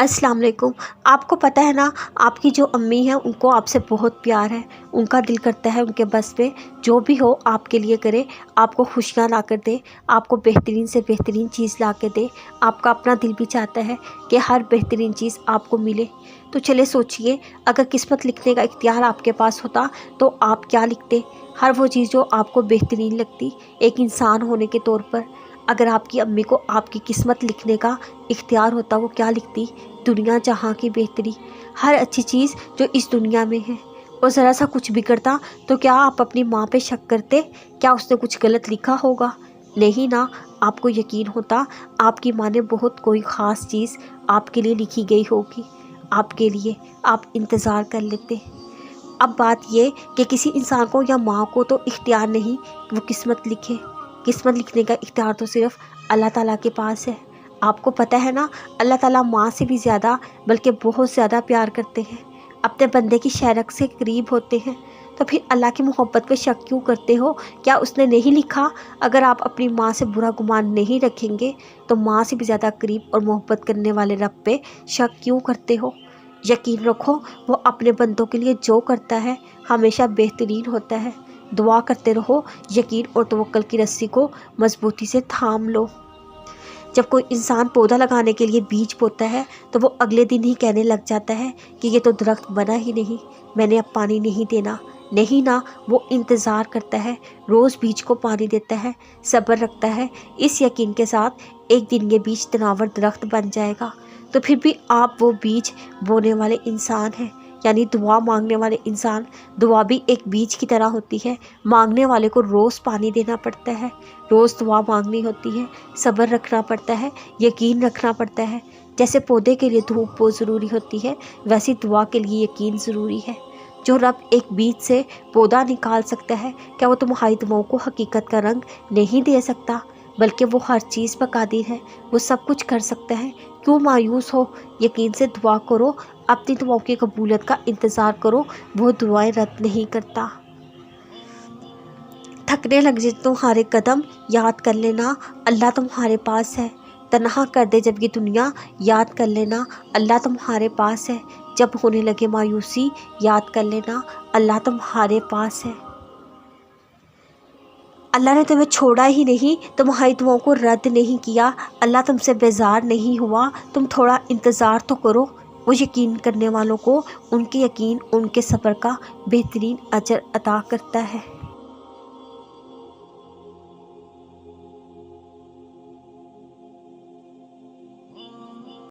अस्सलाम वालेकुम। आपको पता है ना, आपकी जो अम्मी हैं उनको आपसे बहुत प्यार है। उनका दिल करता है उनके बस में जो भी हो आपके लिए करे, आपको खुशियाँ ला कर दे, आपको बेहतरीन से बेहतरीन चीज़ ला के दे। आपका अपना दिल भी चाहता है कि हर बेहतरीन चीज़ आपको मिले। तो चले सोचिए, अगर किस्मत लिखने का इख्तियार आपके पास होता तो आप क्या लिखते? हर वो चीज़ जो आपको बेहतरीन लगती एक इंसान होने के तौर पर। अगर आपकी अम्मी को आपकी किस्मत लिखने का इख्तियार होता, वो क्या लिखती? दुनिया जहाँ की बेहतरी, हर अच्छी चीज़ जो इस दुनिया में है। और ज़रा सा कुछ बिगड़ता तो क्या आप अपनी माँ पे शक करते? क्या उसने कुछ गलत लिखा होगा? नहीं ना, आपको यकीन होता आपकी माँ ने बहुत कोई ख़ास चीज़ आपके लिए लिखी गई होगी। आपके लिए आप इंतज़ार कर लेते। अब बात ये कि किसी इंसान को या माँ को तो इख्तियार नहीं कि वो किस्मत लिखे। किस्मत लिखने का इख्तियार तो सिर्फ़ अल्लाह ताला के पास है। आपको पता है ना, अल्लाह ताला माँ से भी ज़्यादा बल्कि बहुत ज़्यादा प्यार करते हैं, अपने बंदे की शरक से करीब होते हैं। तो फिर अल्लाह की मोहब्बत पे शक क्यों करते हो? क्या उसने नहीं लिखा? अगर आप अपनी माँ से बुरा गुमान नहीं रखेंगे तो माँ से भी ज़्यादा करीब और मोहब्बत करने वाले रब पे शक क्यों करते हो? यकीन रखो, वो अपने बंदों के लिए जो करता है हमेशा बेहतरीन होता है। दुआ करते रहो, यकीन और तवक्कल की रस्सी को मजबूती से थाम लो। जब कोई इंसान पौधा लगाने के लिए बीज बोता है तो वो अगले दिन ही कहने लग जाता है कि ये तो दरख्त बना ही नहीं, मैंने अब पानी नहीं देना। नहीं ना, वो इंतज़ार करता है, रोज़ बीज को पानी देता है, सब्र रखता है, इस यकीन के साथ एक दिन ये बीज तनावर दरख्त बन जाएगा। तो फिर भी आप वो बीज बोने वाले इंसान हैं, यानी दुआ मांगने वाले इंसान। दुआ भी एक बीज की तरह होती है, मांगने वाले को रोज़ पानी देना पड़ता है, रोज़ दुआ मांगनी होती है, सब्र रखना पड़ता है, यकीन रखना पड़ता है। जैसे पौधे के लिए धूप बहुत ज़रूरी होती है, वैसी दुआ के लिए यकीन ज़रूरी है। जो रब एक बीज से पौधा निकाल सकता है, क्या वो तुम्हारी दुआओं को हकीकत का रंग नहीं दे सकता? बल्कि वो हर चीज़ पर कादिर है, वो सब कुछ कर सकता है। क्यों मायूस हो? यकीन से दुआ करो, अपनी दुआओं की कबूलियत का इंतज़ार करो, वो दुआएं रद्द नहीं करता। थकने लग जाए तुम्हारे कदम, याद कर लेना अल्लाह तुम्हारे पास है। तन्हा कर दे जब ये दुनिया, याद कर लेना अल्लाह तुम्हारे पास है। जब होने लगे मायूसी, याद कर लेना अल्लाह तुम्हारे पास है। अल्लाह ने तुम्हें छोड़ा ही नहीं, तुम्हारी दुआओं को रद्द नहीं किया। अल्लाह तुमसे बेजार नहीं हुआ, तुम थोड़ा इंतज़ार तो करो। वो यकीन करने वालों को उनके यकीन, उनके सब्र का बेहतरीन अजर अता करता है।